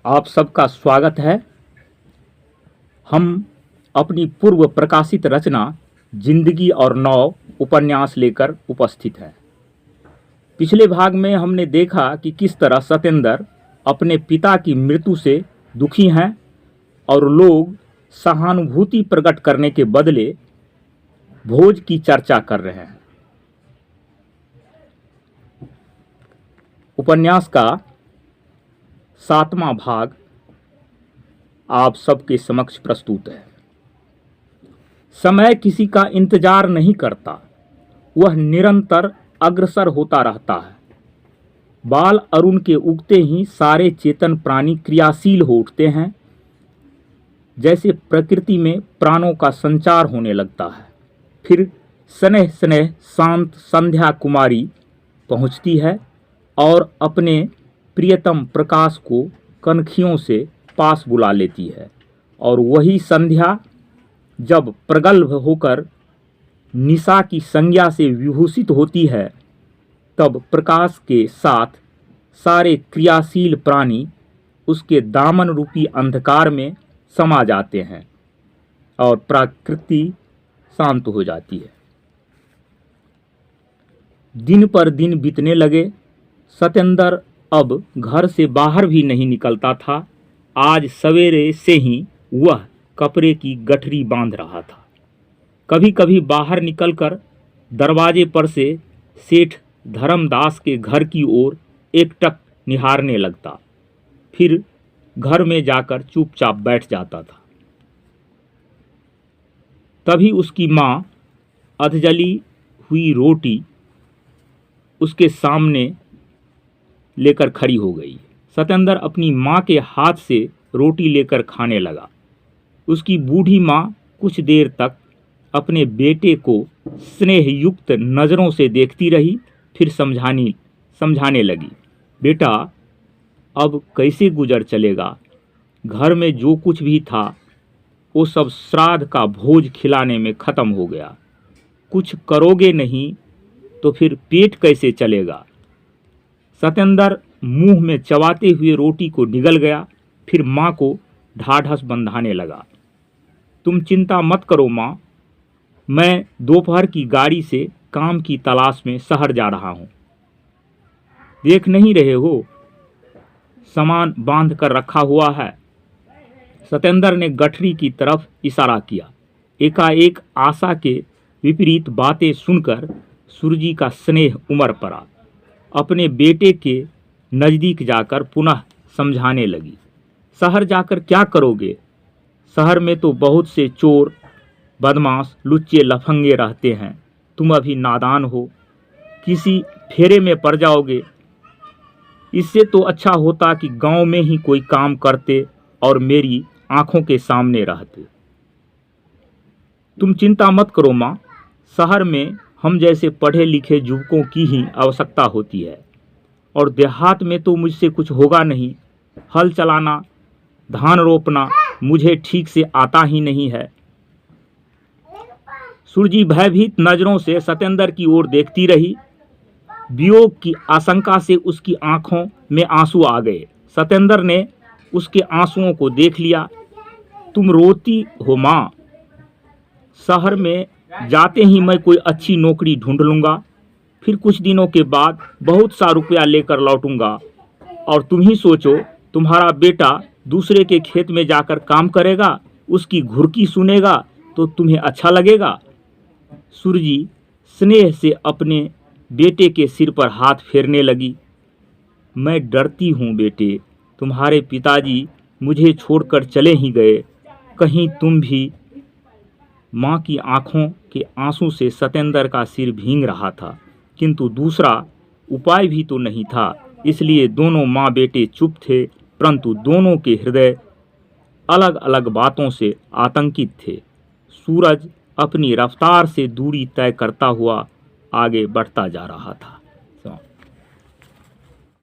आप सबका स्वागत है। हम अपनी पूर्व प्रकाशित रचना जिंदगी और नौ उपन्यास लेकर उपस्थित हैं। पिछले भाग में हमने देखा कि किस तरह सत्येंद्र अपने पिता की मृत्यु से दुखी हैं और लोग सहानुभूति प्रकट करने के बदले भोज की चर्चा कर रहे हैं। उपन्यास का 7वां भाग आप सबके समक्ष प्रस्तुत है। समय किसी का इंतजार नहीं करता, वह निरंतर अग्रसर होता रहता है। बाल अरुण के उगते ही सारे चेतन प्राणी क्रियाशील हो उठते हैं, जैसे प्रकृति में प्राणों का संचार होने लगता है। फिर स्नेह स्नेह शांत संध्या कुमारी पहुंचती है और अपने प्रियतम प्रकाश को कनखियों से पास बुला लेती है, और वही संध्या जब प्रगल्भ होकर निशा की संज्ञा से विभूषित होती है, तब प्रकाश के साथ सारे क्रियाशील प्राणी उसके दामन रूपी अंधकार में समा जाते हैं और प्रकृति शांत हो जाती है। दिन पर दिन बीतने लगे। सत्येंद्र अब घर से बाहर भी नहीं निकलता था। आज सवेरे से ही वह कपड़े की गठरी बांध रहा था। कभी कभी बाहर निकलकर दरवाजे पर से सेठ धर्मदास के घर की ओर एकटक निहारने लगता, फिर घर में जाकर चुपचाप बैठ जाता था। तभी उसकी माँ अधजली हुई रोटी उसके सामने लेकर खड़ी हो गई। सत्येंद्र अपनी माँ के हाथ से रोटी लेकर खाने लगा। उसकी बूढ़ी माँ कुछ देर तक अपने बेटे को स्नेहयुक्त नज़रों से देखती रही, फिर समझाने लगी, बेटा अब कैसे गुजर चलेगा। घर में जो कुछ भी था वो सब श्राद्ध का भोज खिलाने में ख़त्म हो गया। कुछ करोगे नहीं तो फिर पेट कैसे चलेगा। सत्येंद्र मुंह में चबाते हुए रोटी को निगल गया, फिर माँ को ढाढ़स बंधाने लगा। तुम चिंता मत करो माँ, मैं दोपहर की गाड़ी से काम की तलाश में शहर जा रहा हूँ। देख नहीं रहे हो सामान बांध कर रखा हुआ है। सत्येंद्र ने गठरी की तरफ इशारा किया। एकाएक आशा के विपरीत बातें सुनकर सूरजी का स्नेह उमड़ पड़ा। अपने बेटे के नज़दीक जाकर पुनः समझाने लगी, शहर जाकर क्या करोगे। शहर में तो बहुत से चोर बदमाश लुच्चे लफंगे रहते हैं। तुम अभी नादान हो, किसी फेरे में पड़ जाओगे। इससे तो अच्छा होता कि गांव में ही कोई काम करते और मेरी आंखों के सामने रहते। तुम चिंता मत करो माँ, शहर में हम जैसे पढ़े लिखे युवकों की ही आवश्यकता होती है, और देहात में तो मुझसे कुछ होगा नहीं। हल चलाना धान रोपना मुझे ठीक से आता ही नहीं है। सूरजी भयभीत नज़रों से सत्येंद्र की ओर देखती रही। वियोग की आशंका से उसकी आंखों में आंसू आ गए। सत्येंद्र ने उसके आंसुओं को देख लिया। तुम रोती हो माँ, शहर में जाते ही मैं कोई अच्छी नौकरी ढूंढ लूँगा, फिर कुछ दिनों के बाद बहुत सा रुपया लेकर लौटूंगा, और तुम ही सोचो, तुम्हारा बेटा दूसरे के खेत में जाकर काम करेगा, उसकी घुड़की सुनेगा तो तुम्हें अच्छा लगेगा। सूरजी स्नेह से अपने बेटे के सिर पर हाथ फेरने लगी। मैं डरती हूँ बेटे, तुम्हारे पिताजी मुझे छोड़कर चले ही गए, कहीं तुम भी। माँ की आंखों के आंसू से सत्येंद्र का सिर भींग रहा था, किंतु दूसरा उपाय भी तो नहीं था। इसलिए दोनों माँ बेटे चुप थे, परंतु दोनों के हृदय अलग अलग बातों से आतंकित थे। सूरज अपनी रफ्तार से दूरी तय करता हुआ आगे बढ़ता जा रहा था।